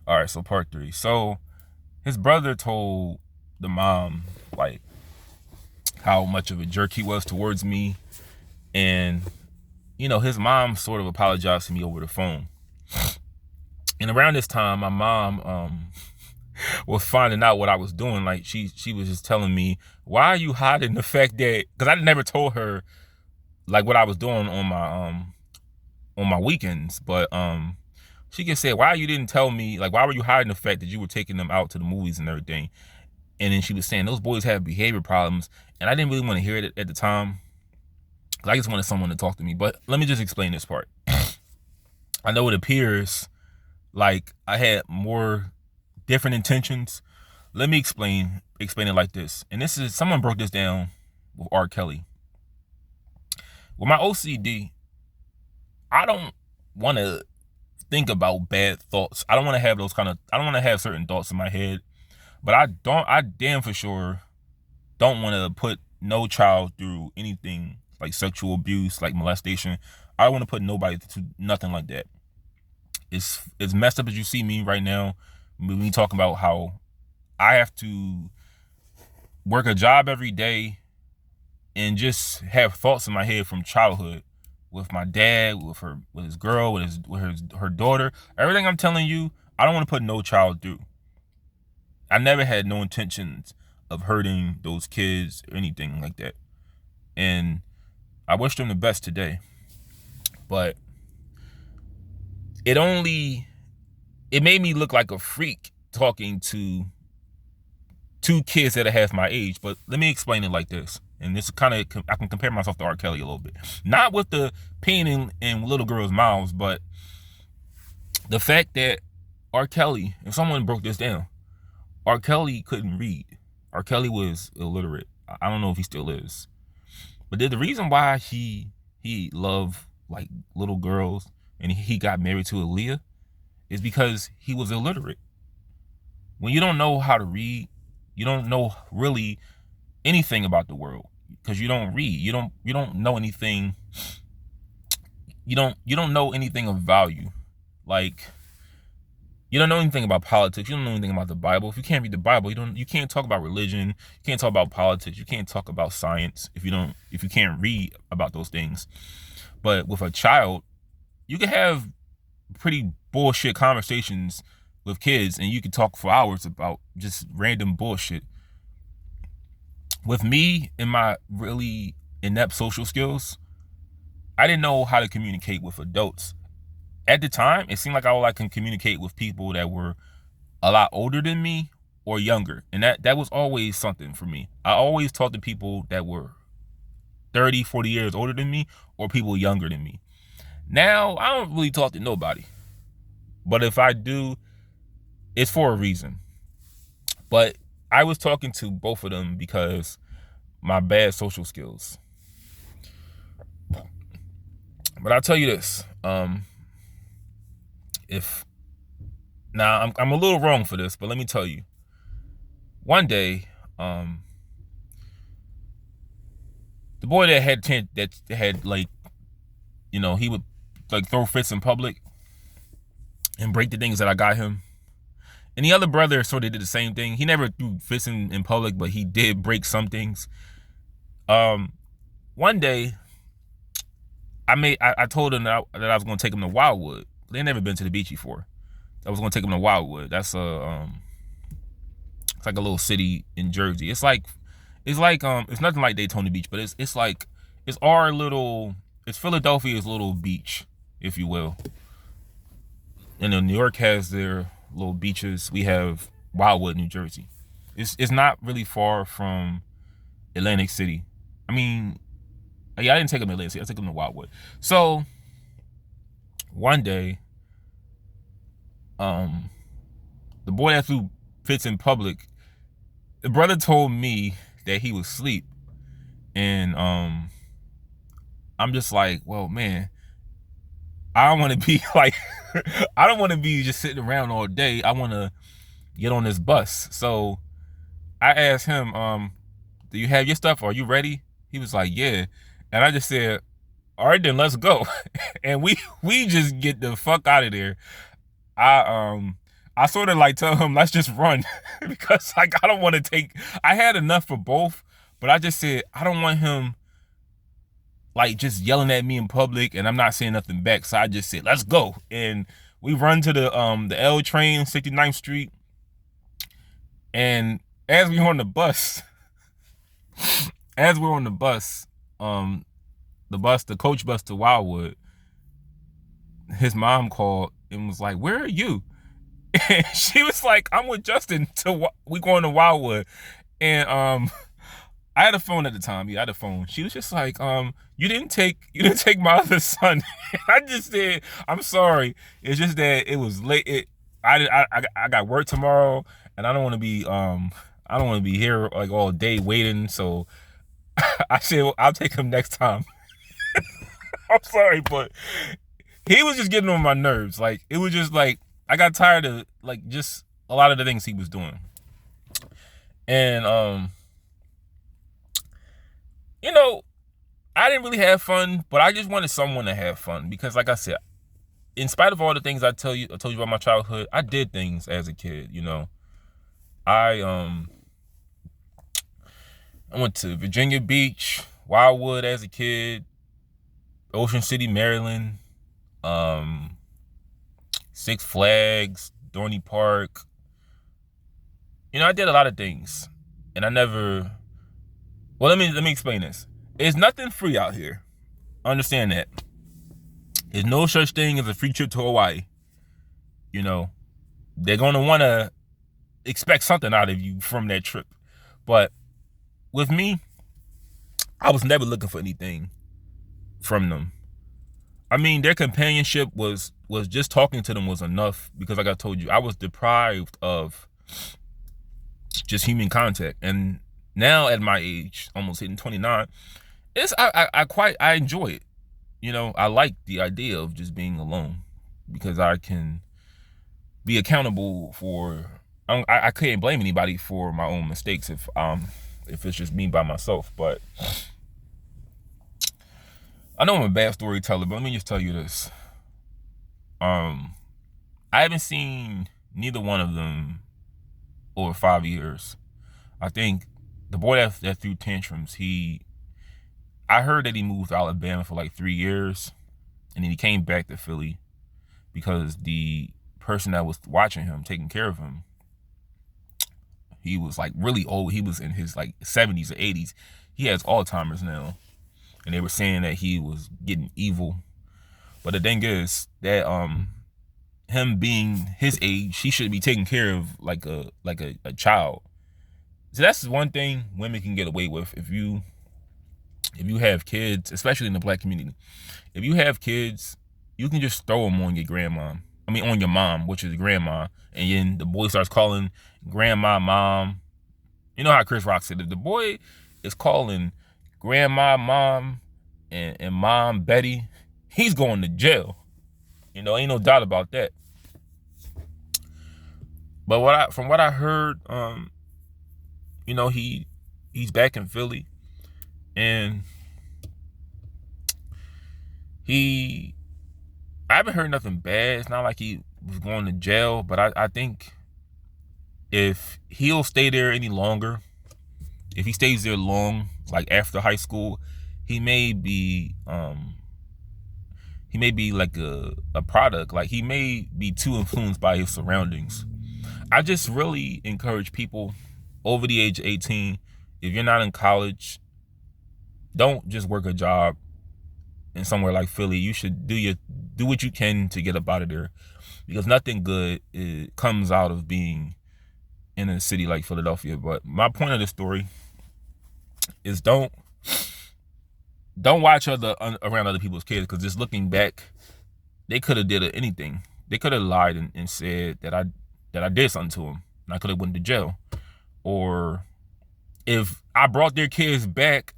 All right, so part three. So his brother told the mom like how much of a jerk he was towards me, and his mom sort of apologized to me over the phone. And around this time, my mom was finding out what I was doing. Like she was just telling me, "Why are you hiding the fact that?" Because I never told her like what I was doing on my weekends, but she just said, "Why you didn't tell me? Like, why were you hiding the fact that you were taking them out to the movies and everything?" And then she was saying those boys have behavior problems, and I didn't really want to hear it at the time because I just wanted someone to talk to me. But let me just explain this part. I know it appears like I had more different intentions. Let me explain it like this. And this is someone broke this down with R. Kelly. With my OCD, I don't want to think about bad thoughts. I don't want to have I don't want to have certain thoughts in my head. But I damn for sure don't want to put no child through anything like sexual abuse, like molestation. I don't want to put nobody through nothing like that. It's as messed up as you see me right now. Me talking about how I have to work a job every day and just have thoughts in my head from childhood with my dad, with his girl, her daughter. Everything I'm telling you, I don't want to put no child through. I never had no intentions of hurting those kids or anything like that. And I wish them the best today. But it made me look like a freak talking to two kids that are half my age. But let me explain it like this. And this kind of, I can compare myself to R. Kelly a little bit. Not with the pain in little girls' mouths, but the fact that R. Kelly, and someone broke this down, R. Kelly couldn't read. R. Kelly was illiterate. I don't know if he still is. But the reason why he loved like little girls and he got married to Aaliyah is because he was illiterate. When you don't know how to read, you don't know really anything about the world because you don't read. You don't know anything. You don't know anything of value. Like, you don't know anything about politics. You don't know anything about the Bible. If you can't read the Bible, you can't talk about religion. You can't talk about politics. You can't talk about science if you can't read about those things. But with a child, you can have pretty bullshit conversations with kids and you can talk for hours about just random bullshit. With me and my really inept social skills, I didn't know how to communicate with adults. At the time, it seemed like I can communicate with people that were a lot older than me or younger. And that was always something for me. I always talked to people that were 30, 40 years older than me or people younger than me. Now, I don't really talk to nobody. But if I do, it's for a reason. But I was talking to both of them because my bad social skills. But I'll tell you this. If now I'm a little wrong for this, but let me tell you. One day, the boy that had like, he would like throw fits in public and break the things that I got him. And the other brother sort of did the same thing. He never threw fits in public, but he did break some things. One day, I told him that I was going to take him to Wildwood. They never been to the beach before. I was going to take him to Wildwood. That's it's like a little city in Jersey. It's nothing like Daytona Beach, but it's Philadelphia's little beach, if you will. And then New York has their little beaches. We have Wildwood, New Jersey. It's not really far from Atlantic City. I mean, yeah, I didn't take him to Atlantic City. I took him to Wildwood. So one day, the boy that threw fits in public, the brother told me that he was asleep, and I'm just like, well, man, I don't want to be like, I don't want to be just sitting around all day. I want to get on this bus. So I asked him, do you have your stuff? Are you ready? He was like, yeah. And I just said, all right, then let's go. And we just get the fuck out of there. I I sort of like tell him, let's just run because like I don't want to take. I had enough for both, but I just said I don't want him like just yelling at me in public, and I'm not saying nothing back. So I just said, let's go, and we run to the L train, 69th Street, and as we on the bus, as we're on the bus, the coach bus to Wildwood, his mom called and was like, "Where are you?" And she was like, "I'm with Justin. We going to Wildwood." And I had a phone at the time. Yeah, I had a phone. She was just like, you didn't take my other son." I just said, "I'm sorry. It's just that it was late. I got work tomorrow, and I don't want to be here like all day waiting. So I said, well, I'll take him next time." I'm sorry, but he was just getting on my nerves. Like, it was just like I got tired of like just a lot of the things he was doing. And you know, I didn't really have fun, but I just wanted someone to have fun because, like I said, in spite of all the things I told you about my childhood, I did things as a kid. You know, I went to Virginia Beach, Wildwood as a kid, Ocean City, Maryland, Six Flags, Dorney Park. You know, I did a lot of things, and I never. Well, let me explain this. There's nothing free out here. Understand that. There's no such thing as a free trip to Hawaii. You know, they're gonna want to expect something out of you from that trip. But with me, I was never looking for anything from them. I mean, their companionship was just talking to them was enough because, like I told you, I was deprived of just human contact. And now at my age, almost hitting 29, I enjoy it. You know, I like the idea of just being alone because I can be accountable for. I can't blame anybody for my own mistakes if it's just me by myself. But I know I'm a bad storyteller, but let me just tell you this. I haven't seen neither one of them over 5 years. I think the boy that threw tantrums, I heard that he moved to Alabama for like 3 years, and then he came back to Philly because the person that was watching him, taking care of him, he was like really old. He was in his like 70s or 80s. He has Alzheimer's now, and they were saying that he was getting evil. But the thing is that him being his age, he should be taken care of like a child. So that's one thing women can get away with if you have kids, especially in the black community. If you have kids, you can just throw them on your grandma. I mean, on your mom, which is grandma. And then the boy starts calling grandma mom. You know how Chris Rock said, if the boy is calling grandma mom and mom Betty, he's going to jail. You know, ain't no doubt about that. But from what I heard, you know, he's back in Philly, and I haven't heard nothing bad. It's not like he was going to jail, but I think if he'll stay there any longer, if he stays there long, like after high school, he may be like a product. Like, he may be too influenced by his surroundings. I just really encourage people over the age of 18, if you're not in college, don't just work a job in somewhere like Philly. You should do what you can to get up out of there, because nothing good comes out of being in a city like Philadelphia. But my point of the story is don't watch around other people's kids, because just looking back, they could have did anything. They could have lied and said that I did something to them, and I could have went to jail. Or if I brought their kids back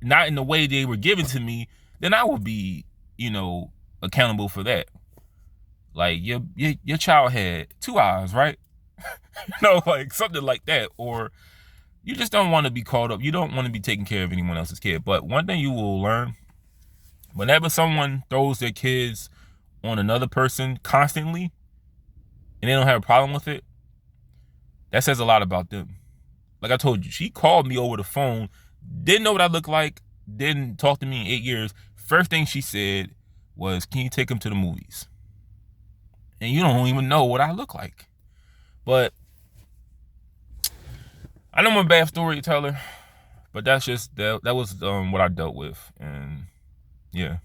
not in the way they were given to me, then I would be, you know, accountable for that. Like, your child had 2 eyes, right? You know, like something like that. Or you just don't want to be caught up. You don't want to be taking care of anyone else's kid. But one thing you will learn, whenever someone throws their kids on another person constantly, and they don't have a problem with it, that says a lot about them. Like I told you, she called me over the phone, didn't know what I looked like, didn't talk to me in 8 years. First thing she said was, can you take him to the movies? And you don't even know what I look like. But I know I'm a bad storyteller, but that's just that was what I dealt with. And yeah.